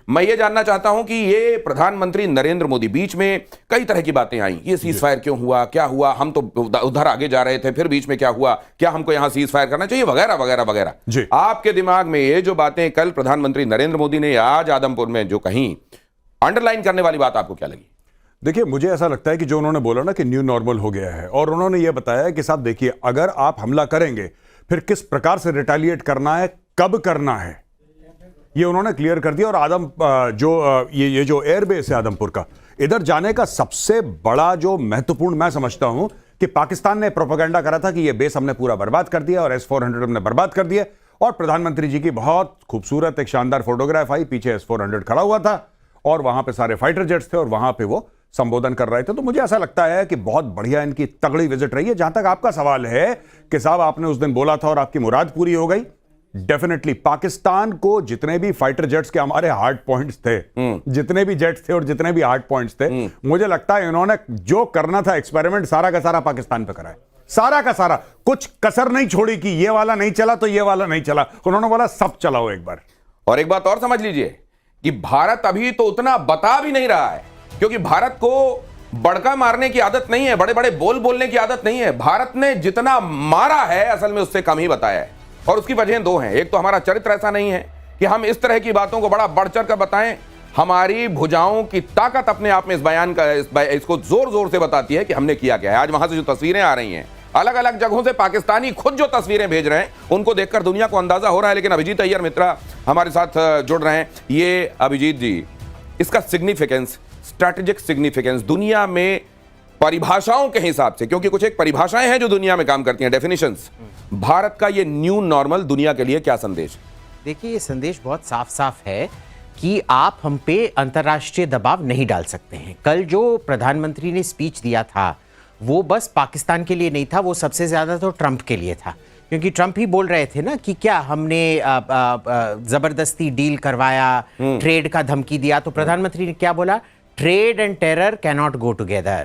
मैं ये जानना चाहता हूं कि ये प्रधानमंत्री नरेंद्र मोदी, बीच में कई तरह की बातें आई, ये सीज फायर क्यों हुआ, क्या हुआ, हम तो उधर आगे जा रहे थे, फिर बीच में क्या हुआ, क्या हमको यहां सीज फायर करना चाहिए, वगैरह वगैरह वगैरह। आपके दिमाग में ये जो बातें कल प्रधानमंत्री नरेंद्र मोदी ने आज आदमपुर में जो कहीं, अंडरलाइन करने वाली बात आपको क्या लगी? देखिए, मुझे ऐसा लगता है कि जो उन्होंने बोला ना कि न्यू नॉर्मल हो गया है, और उन्होंने ये बताया कि साहब देखिए, अगर आप हमला करेंगे फिर किस प्रकार से रिटेलिएट करना है, कब करना है, ये उन्होंने क्लियर कर दिया। और ये जो एयरबेस है आदमपुर का, इधर जाने का सबसे बड़ा जो महत्वपूर्ण मैं समझता हूं कि पाकिस्तान ने प्रोपेगेंडा करा था कि ये बेस हमने पूरा बर्बाद कर दिया और S-400 हमने बर्बाद कर दिया, और प्रधानमंत्री जी की बहुत खूबसूरत एक शानदार फोटोग्राफ आई, पीछे S-400 खड़ा हुआ था और वहां पे सारे फाइटर जेट्स थे और वहां पे वो संबोधन कर रहे थे। तो मुझे ऐसा लगता है कि बहुत बढ़िया इनकी तगड़ी विजिट रही है। जहां तक आपका सवाल है कि साहब आपने उस दिन बोला था और आपकी मुराद पूरी हो गई, डेफिनेटली पाकिस्तान को जितने भी फाइटर जेट्स के हमारे हार्ड पॉइंट्स थे, जितने भी जेट्स थे और जितने भी हार्ड पॉइंट्स थे, मुझे लगता है इन्होंने जो करना था एक्सपेरिमेंट सारा का सारा पाकिस्तान पे कराया, सारा का सारा, कुछ कसर नहीं छोड़ी कि ये वाला नहीं चला तो ये वाला नहीं चला, उन्होंने बोला सब चलाओ एक बार। और एक बात और समझ लीजिए कि भारत अभी तो उतना बता भी नहीं रहा है, क्योंकि भारत को बड़का मारने की आदत नहीं है, बड़े बड़े बोल बोलने की आदत नहीं है। भारत ने जितना मारा है असल में उससे कम ही बताया है, और उसकी वजह दो हैं। एक तो हमारा चरित्र ऐसा नहीं है कि हम इस तरह की बातों को बड़ा बढ़ चढ़ कर बताएं। हमारी भुजाओं की ताकत अपने आप में इस बयान का इसको जोर जोर से बताती है कि हमने किया क्या है। आज वहां से जो तस्वीरें आ रही हैं, अलग अलग जगहों से पाकिस्तानी खुद जो तस्वीरें भेज रहे हैं, उनको देखकर दुनिया को अंदाजा हो रहा है। लेकिन अभिजीत अय्यर मित्रा हमारे साथ जुड़ रहे हैं। ये अभिजीत जी, इसका सिग्निफिकेंस, स्ट्रैटेजिक सिग्निफिकेंस दुनिया में परिभाषाओं के हिसाब से, क्योंकि कुछ एक परिभाषाएं हैं जो दुनिया में काम करती हैं, डेफिनेशंस, भारत का ये न्यू नॉर्मल दुनिया के लिए क्या संदेश? देखिए, ये संदेश बहुत साफ साफ है कि आप हम पे अंतर्राष्ट्रीय दबाव नहीं डाल सकते हैं। कल जो प्रधानमंत्री ने स्पीच दिया था वो बस पाकिस्तान के लिए नहीं था, वो सबसे ज्यादा तो ट्रंप के लिए था, क्योंकि ट्रंप ही बोल रहे थे ना कि क्या हमने जबरदस्ती डील करवाया, ट्रेड का धमकी दिया। तो प्रधानमंत्री ने क्या बोला? Trade and terror can not go together.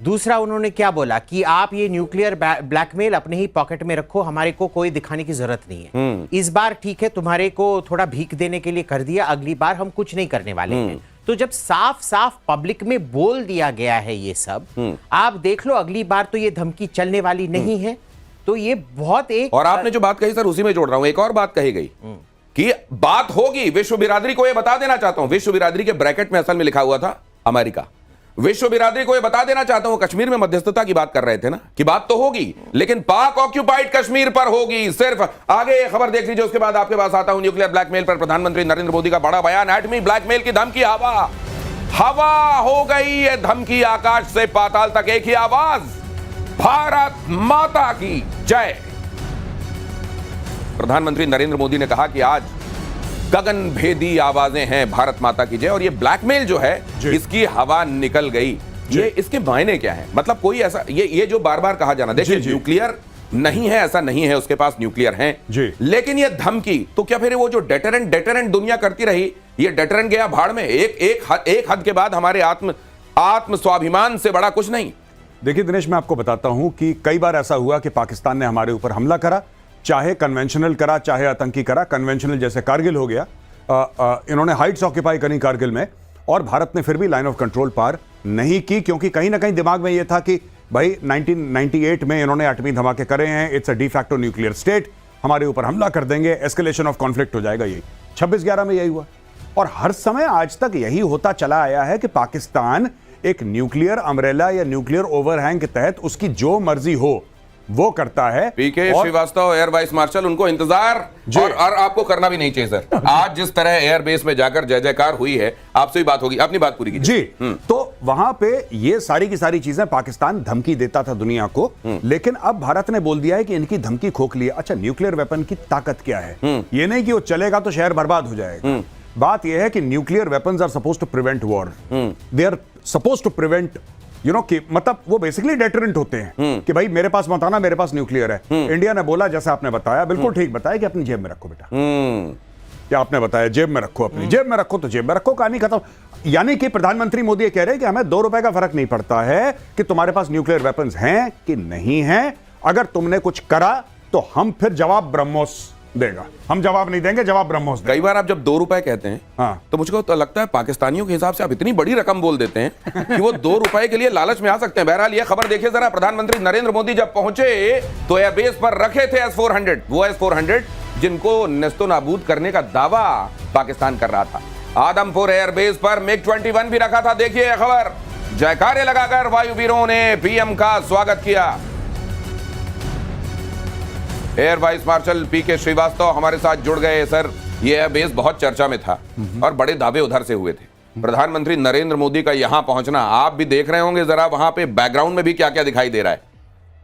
दूसरा उन्होंने क्या बोला कि आप ये न्यूक्लियर ब्लैकमेल अपने ही पॉकेट में रखो, हमारे को कोई दिखाने की जरूरत नहीं है। इस बार ठीक है, तुम्हारे को थोड़ा भीख देने के लिए कर दिया, अगली बार हम कुछ नहीं करने वाले हैं। तो जब साफ साफ पब्लिक में बोल दिया गया है ये सब, आप देख लो अगली बार तो ये धमकी चलने वाली नहीं है। तो ये बहुत एक, और आपने जो बात कही सर, उसी में जोड़ रहा हूं, एक और बात कही गई कि बात होगी, विश्व बिरादरी को यह बता देना चाहता हूं, विश्व बिरादरी के ब्रैकेट में असल में लिखा हुआ था अमेरिका। विश्व बिरादरी को यह बता देना चाहता हूं, कश्मीर में मध्यस्थता की बात कर रहे थे ना, कि बात तो होगी, लेकिन पाक ऑक्यूपाइड कश्मीर पर होगी सिर्फ। आगे खबर देख लीजिए, उसके बाद आपके पास आता हूं। न्यूक्लियर ब्लैकमेल पर प्रधानमंत्री नरेंद्र मोदी का बड़ा बयान, एटमी ब्लैकमेल की धमकी हवा हो गई है, धमकी आकाश से पाताल तक, एक ही आवाज, भारत माता की जय। प्रधानमंत्री नरेंद्र मोदी ने कहा कि आज गगन भेदी आवाजें हैं, भारत माता की जय। और ये ब्लैकमेल जो है, इसकी हवा निकल गई। ये इसके मायने क्या है? मतलब कोई ऐसा ये जो बार बार कहा जाना, देखिए न्यूक्लियर नहीं है ऐसा नहीं है, उसके पास न्यूक्लियर हैं, लेकिन ये धमकी, तो क्या फिर वो जो डेटरेंट दुनिया करती रही, ये डेटरेंट गया भाड़ में। एक हद के बाद हमारे आत्म स्वाभिमान से बड़ा कुछ नहीं। देखिए दिनेश, मैं आपको बताता हूं कि कई बार ऐसा हुआ कि पाकिस्तान ने हमारे ऊपर हमला करा, चाहे कन्वेंशनल करा चाहे आतंकी करा। कन्वेंशनल जैसे कारगिल हो गया, इन्होंने हाइट्स ऑक्यूपाई करी कारगिल में, और भारत ने फिर भी लाइन ऑफ कंट्रोल पार नहीं की, क्योंकि कहीं ना कहीं दिमाग में यह था कि भाई 1998 में इन्होंने एटमी धमाके करे हैं, it's a de facto nuclear state, हमारे ऊपर हमला कर देंगे, एस्केलेशन ऑफ कॉन्फ्लिक्ट हो जाएगा। यही 26/11 में यही हुआ, और हर समय आज तक यही होता चला आया है कि पाकिस्तान एक न्यूक्लियर अम्ब्रेला या न्यूक्लियर ओवरहैंग के तहत उसकी जो मर्जी हो वो करता है। पीके श्रीवास्तव एयर वाइस मार्शल, उनको इंतजार और आपको करना भी नहीं चाहिए सर। आज जिस तरह एयरबेस में जाकर जय जयकार हुई है, आपसे भी बात होगी, अपनी बात पूरी कीजिए जी। तो वहां पे ये सारी की सारी चीजें पाकिस्तान धमकी देता था दुनिया को, लेकिन अब भारत ने बोल दिया है कि इनकी धमकी खोखली है। अच्छा, न्यूक्लियर वेपन की ताकत क्या है? ये नहीं कि वो चलेगा तो शहर बर्बाद हो जाएगा। बात यह है कि nuclear weapons are supposed to prevent war, they are supposed to prevent, you know, कि मतलब वो बेसिकली डेटरेंट होते हैं कि भाई मेरे पास मत आना, मेरे पास न्यूक्लियर है। इंडिया ने बोला, जैसा आपने बताया, बिल्कुल ठीक बताया, कि अपनी जेब में रखो बेटा। क्या आपने बताया? जेब में रखो, अपनी जेब में रखो, तो जेब में रखो, कहानी खत्म। यानी कि प्रधानमंत्री मोदी कह रहे हैं कि हमें 2 रुपए का फर्क नहीं पड़ता है कि तुम्हारे पास न्यूक्लियर वेपन्स हैं कि नहीं हैं। अगर तुमने कुछ करा तो हम फिर जवाब ब्रह्मोस देगा। हम जवाब नहीं देंगे, जवाब ब्रह्मोस देगा। कई बार आप जब 2 रुपए कहते हैं हाँ। तो मुझको तो लगता है पाकिस्तानियों के हिसाब से आप इतनी बड़ी रकम बोल देते हैं कि वो 2 रुपए के लिए लालच में आ सकते हैं। बहरहाल ये खबर देखिए जरा, प्रधानमंत्री नरेंद्र मोदी जब पहुंचे तो एयरबेस पर रखे थे S-400, वो S-400 जिनको नेस्तो नाबूद करने का दावा पाकिस्तान कर रहा था। आदमपुर एयरबेस पर MiG-21 भी रखा था। देखिए यह खबर, जयकारे लगाकर वायुवीरों ने पीएम का स्वागत किया। Air vice marshal PK Srivastava हमारे साथ जुड़ गए। सर, ये एयरबेस बहुत चर्चा में था और बड़े दावे उधर से हुए थे। प्रधानमंत्री नरेंद्र मोदी का यहां पहुंचना, आप भी देख रहे होंगे, जरा वहां पे बैकग्राउंड में भी क्या क्या दिखाई दे रहा है?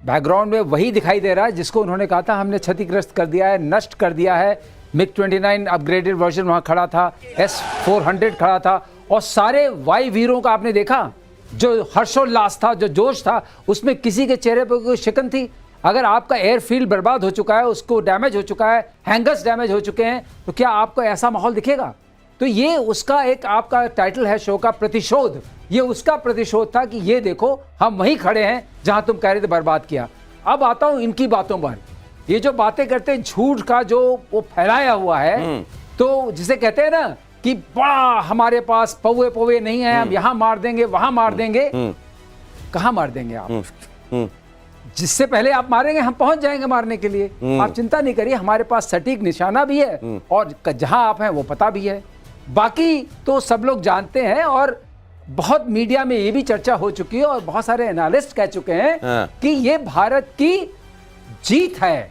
बैकग्राउंड में वही दिखाई दे रहा है जिसको उन्होंने कहा था हमने क्षतिग्रस्त कर दिया है, नष्ट कर दिया है। MiG-29 अपग्रेडेड वर्जन वहां खड़ा था, S-400 खड़ा था, और सारे वायु वीरों का आपने देखा जो हर्षोल्लास था, जो जोश था, उसमें किसी के चेहरे पर कोई शिकन थी? अगर आपका एयरफील्ड बर्बाद हो चुका है, उसको डैमेज हो चुका है, हैंगर्स डैमेज हो चुके हैं, तो क्या आपको ऐसा माहौल दिखेगा? तो ये उसका एक आपका टाइटल है शो का, प्रतिशोध। ये उसका प्रतिशोध था कि ये देखो हम वहीं खड़े हैं जहां तुम कह रहे थे बर्बाद किया। अब आता हूं इनकी बातों पर। ये जो बातें करते हैं झूठ का जो वो फैलाया हुआ है, तो जिसे कहते हैं ना कि बड़ा हमारे पास पौवे पौवे नहीं है, हम यहां मार देंगे वहां मार देंगे। कहां मार देंगे आप? जिससे पहले आप मारेंगे हम पहुंच जाएंगे मारने के लिए। आप चिंता नहीं करिए, हमारे पास सटीक निशाना भी है और जहां आप हैं वो पता भी है। बाकी तो सब लोग जानते हैं और बहुत मीडिया में ये भी चर्चा हो चुकी है और बहुत सारे एनालिस्ट कह चुके हैं कि ये भारत की जीत है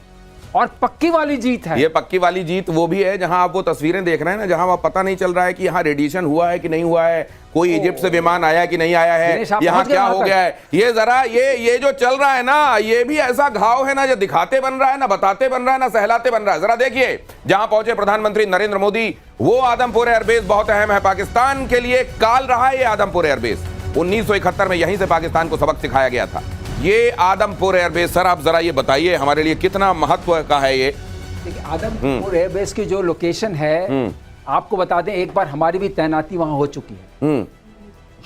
और पक्की वाली जीत है। ये पक्की वाली जीत वो भी है जहां आप वो तस्वीरें देख रहे हैं ना, जहां वहां पता नहीं चल रहा है कि यहाँ रेडिएशन हुआ है कि नहीं हुआ है, कोई इजिप्ट से विमान आया कि नहीं आया है, यहाँ क्या हो गया है। ये जरा ये जो चल रहा है ना, ये भी ऐसा घाव है ना जो दिखाते बन रहा है, ना बताते बन रहा है, ना सहलाते बन रहा है। जरा देखिए, जहां पहुंचे प्रधानमंत्री नरेंद्र मोदी, वो आदमपुर एयरबेस बहुत अहम है पाकिस्तान के लिए। काल रहा है ये आदमपुर एयरबेस, 1971 में यहीं से पाकिस्तान को सबक सिखाया गया था। ये आदमपुर एयरबेस, सर आप जरा ये बताइए हमारे लिए कितना महत्व का है ये? आदमपुर एयरबेस की जो लोकेशन है, आपको बता दें, एक बार हमारी भी तैनाती वहां हो चुकी है।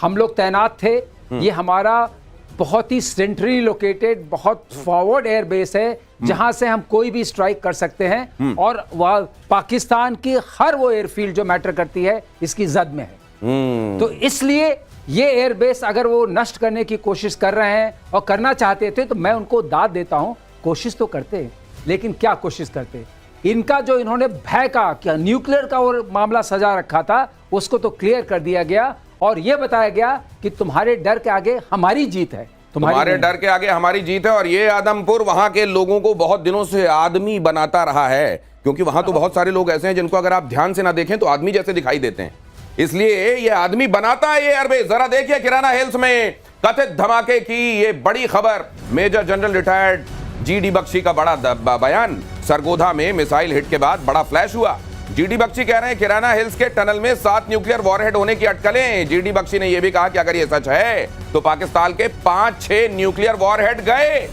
हम लोग तैनात थे। ये हमारा बहुत ही सेंट्रली लोकेटेड, बहुत फॉरवर्ड एयरबेस है जहां से हम कोई भी स्ट्राइक कर सकते हैं और वह पाकिस्तान की हर वो एयरफील्ड जो मैटर करती है इसकी जद में है। तो इसलिए ये एयरबेस अगर वो नष्ट करने की कोशिश कर रहे हैं और करना चाहते थे तो मैं उनको दाद देता हूं, कोशिश तो करते, लेकिन क्या कोशिश करते? इनका जो इन्होंने भय का क्या न्यूक्लियर का और मामला सजा रखा था उसको तो क्लियर कर दिया गया और ये बताया गया कि तुम्हारे डर के आगे हमारी जीत है, तुम्हारे डर के आगे हमारी जीत है। और ये आदमपुर वहां के लोगों को बहुत दिनों से आदमी बनाता रहा है, क्योंकि वहां तो बहुत सारे लोग ऐसे हैं जिनको अगर आप ध्यान से ना देखें तो आदमी जैसे दिखाई देते हैं, इसलिए ये आदमी बनाता है ये एयरबेस। जरा देखिए किराना हिल्स में कथित धमाके की ये बड़ी खबर। Major general retired GD Bakshi का बड़ा बयान। सरगोधा में मिसाइल हिट के बाद बड़ा फ्लैश हुआ। GD बख्शी कह रहे हैं किराना हिल्स के टनल में 7 न्यूक्लियर वॉरहेड होने की अटकलें। GD बख्शी ने यह भी कहा कि अगर यह सच है तो पाकिस्तान के 5-6 न्यूक्लियर वॉरहेड गए।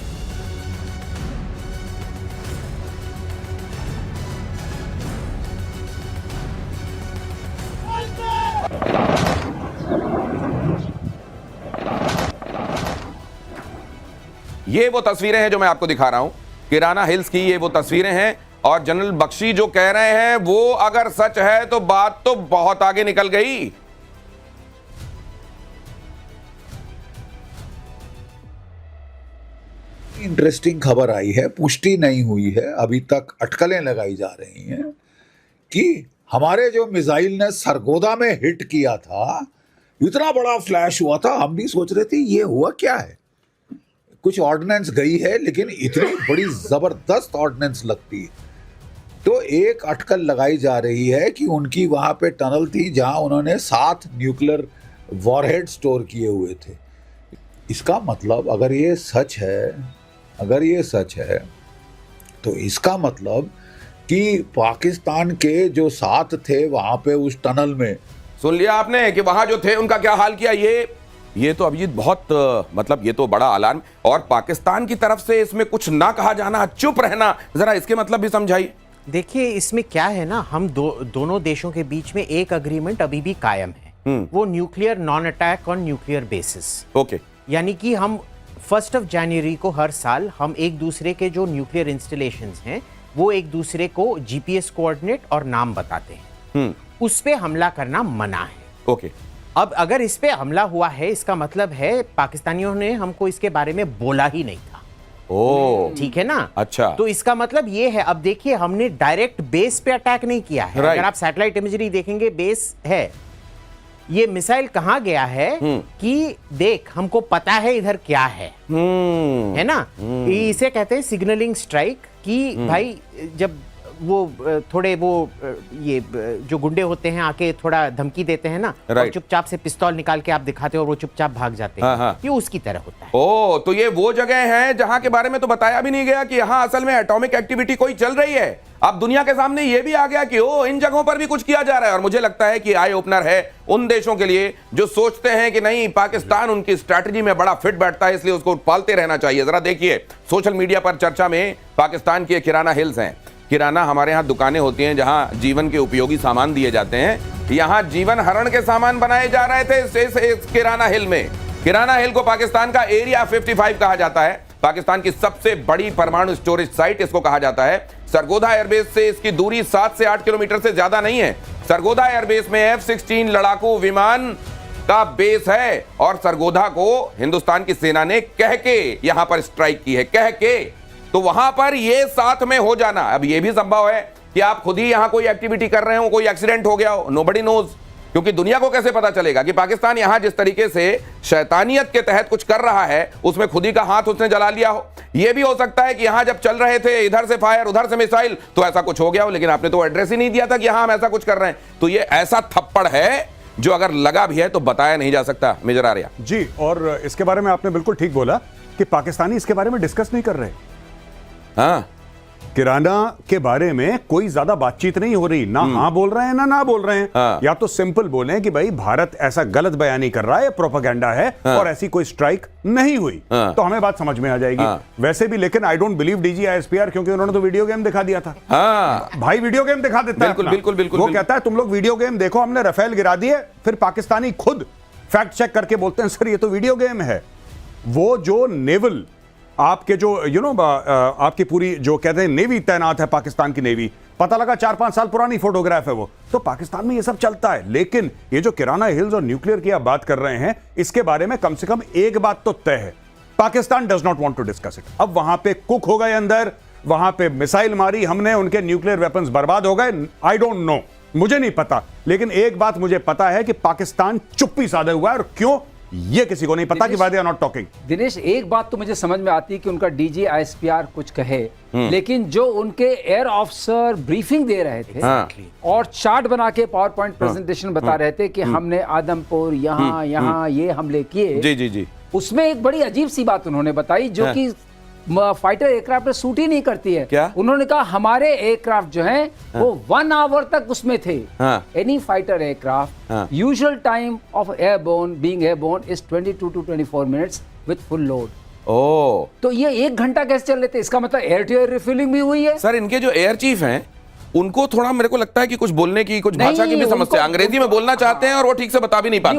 ये वो तस्वीरें हैं जो मैं आपको दिखा रहा हूं, किराना हिल्स की ये वो तस्वीरें हैं। और जनरल बख्शी जो कह रहे हैं वो अगर सच है तो बात तो बहुत आगे निकल गई। इंटरेस्टिंग खबर आई है, पुष्टि नहीं हुई है अभी तक, अटकलें लगाई जा रही हैं कि हमारे जो मिसाइल ने सरगोदा में हिट किया था, इतना बड़ा फ्लैश हुआ था, हम भी सोच रहे थे ये हुआ क्या है। कुछ ऑर्डिनेंस गई है लेकिन इतनी बड़ी जबरदस्त ऑर्डिनेंस लगती है। तो एक अटकल लगाई जा रही है कि उनकी वहां पे टनल थी जहां उन्होंने 7 न्यूक्लियर वॉरहेड स्टोर किए हुए थे। इसका मतलब अगर ये सच है तो इसका मतलब कि पाकिस्तान के जो 7 थे वहां पे उस टनल में, सुन लिया आपने कि वहां जो थे उनका क्या हाल किया। ये तो अभिजीत बहुत मतलब ये तो बड़ा अलार्म। और पाकिस्तान की तरफ से इसमें कुछ ना कहा जाना, चुप रहना, जरा इसके मतलब भी समझाइए। देखिए इसमें क्या है ना, हम दोनों देशों के बीच में एक अग्रीमेंट अभी भी कायम है, वो nuclear non attack on nuclear basis. Okay, यानी कि हम 1 जनवरी को हर साल हम एक दूसरे के जो न्यूक्लियर इंस्टॉलेशंस हैं वो एक दूसरे को जीपीएस कोऑर्डिनेट और नाम बताते हैं, उस पे हमला करना मना है। ओके, अब अगर इस पे हमला हुआ है, इसका मतलब है पाकिस्तानियों ने हमको इसके बारे में बोला ही नहीं था। ओ ठीक है ना? अच्छा। तो इसका मतलब ये है, अब देखिए हमने डायरेक्ट बेस पे अटैक नहीं किया है। Right. अगर आप सैटेलाइट इमेजरी देखेंगे, बेस है, ये मिसाइल कहां गया है कि देख हमको पता है इधर क्या है ना? इसे कहते हैं सिग्नलिंग स्ट्राइक, कि भाई जब वो थोड़े वो ये जो गुंडे होते हैं आके थोड़ा धमकी देते हैं ना, और Right. चुपचाप से पिस्तौल निकाल के आप दिखाते हो और वो चुपचाप भाग जाते हैं, हाँ। ये उसकी तरह होता है। ओ, तो ये वो जगह है जहां के बारे में तो बताया भी नहीं गया कि यहां असल में एटॉमिक एक्टिविटी कोई चल रही है। अब दुनिया के सामने ये भी आ गया कि ओ, इन जगहों पर भी कुछ किया जा रहा है। और मुझे लगता है कि आई ओपनर है उन देशों के लिए जो सोचते हैं कि नहीं, पाकिस्तान उनकी स्ट्रैटेजी में बड़ा फिट बैठता है, इसलिए उसको पालते रहना चाहिए। जरा देखिए, सोशल मीडिया पर चर्चा में पाकिस्तान के किराना हिल्स हैं। किराना, हमारे यहाँ दुकानें होती हैं जहां जीवन के उपयोगी सामान दिए जाते हैं। यहां जीवन हरण के सामान बनाए जा रहे थे इस किराना हिल में। किराना हिल को पाकिस्तान का एरिया 55 कहा जाता है। पाकिस्तान की सबसे बड़ी परमाणु स्टोरेज साइट इसको कहा जाता है। सरगोधा एयरबेस से इसकी दूरी 7 से 8 किलोमीटर से ज्यादा नहीं है। सरगोधा एयरबेस में F-16 लड़ाकू विमान का बेस है और सरगोधा को हिंदुस्तान की सेना ने कह के यहां पर स्ट्राइक की है, कह के। तो वहां पर ये साथ में हो जाना, अब ये भी संभव है कि आप खुद ही यहां कोई एक्टिविटी कर रहे हो, कोई एक्सीडेंट हो गया हो, नोबडी नोज, क्योंकि दुनिया को कैसे पता चलेगा कि पाकिस्तान यहां जिस तरीके से शैतानियत के तहत कुछ कर रहा है उसमें खुद ही का हाथ उसने जला लिया हो। यह भी हो सकता है कि यहां जब चल रहे थे, इधर से फायर उधर से मिसाइल, तो ऐसा कुछ हो गया हो, लेकिन आपने तो एड्रेस ही नहीं दिया था कि यहां हम ऐसा कुछ कर रहे हैं। तो ये ऐसा थप्पड़ है जो अगर लगा भी है तो बताया नहीं जा सकता। मेजर आर्या जी, और इसके बारे में आपने बिल्कुल ठीक बोला कि पाकिस्तानी इसके बारे में डिस्कस नहीं कर रहे। हाँ, किराना के बारे में कोई ज्यादा बातचीत नहीं हो रही, ना हाँ बोल रहे हैं ना बोल रहे हैं। हाँ। या तो सिंपल बोले कि भाई भारत ऐसा गलत बयानी कर रहा है, प्रोपेगेंडा है, और ऐसी कोई स्ट्राइक नहीं हुई, तो हमें बात समझ में आ जाएगी। वैसे भी लेकिन आई डोंट बिलीव DGISPR, क्योंकि उन्होंने तो वीडियो गेम दिखा दिया था। भाई वीडियो गेम दिखा देता है अपना। बिल्कुल वो कहता है तुम लोग वीडियो गेम देखो, हमने रफेल गिरा दिए, फिर पाकिस्तानी खुद फैक्ट चेक करके बोलते हैं सर ये तो वीडियो गेम है। वो जो नेवल आपके जो आपकी पूरी जो कहते हैं नेवी तैनात है, पाकिस्तान की नेवी, पता लगा 4-5 साल पुरानी फोटोग्राफ है वो। तो पाकिस्तान में ये सब चलता है। लेकिन ये जो किराना हिल्स और न्यूक्लियर की आप बात कर रहे हैं, इसके बारे में कम से कम एक बात तो तय है, Pakistan does not want to discuss it. अब वहां पे कुक हो गए अंदर, वहां पे मिसाइल मारी हमने, उनके न्यूक्लियर वेपन्स बर्बाद हो गए। आई डोंट नो, मुझे नहीं पता, लेकिन एक बात मुझे पता है कि पाकिस्तान चुप्पी साधे हुआ है। और क्यों, ये किसी को नहीं पता कि वादे आर नॉट टॉकिंग। दिनेश, एक बात तो मुझे समझ में आती है कि उनका DGISPR कुछ कहे, लेकिन जो उनके एयर ऑफिसर ब्रीफिंग दे रहे थे और चार्ट बना के पावर पॉइंट प्रेजेंटेशन बता रहे थे कि हमने आदमपुर यहाँ ये हमले किए, जी जी जी, उसमें एक बड़ी अजीब सी बात उन्होंने बताई जो कि फाइटर एयरक्राफ्ट में सूट ही नहीं करती है। क्या? उन्होंने कहा हमारे एयरक्राफ्ट जो हैं वो 1 आवर तक उसमें थे। Any fighter aircraft usual time of airborne being airborne is 22 to 24 minutes with full load. ओ, तो ये 1 घंटा कैसे चल लेते? इसका मतलब एयर टू एयर रिफ्यूलिंग भी हुई है। सर इनके जो एयर चीफ हैं उनको थोड़ा मेरे को लगता है कि कुछ बोलने की, कुछ भाषा की भी उनको- समस्या, अंग्रेजी में बोलना चाहते हैं और वो ठीक से बता भी नहीं पाते हैं।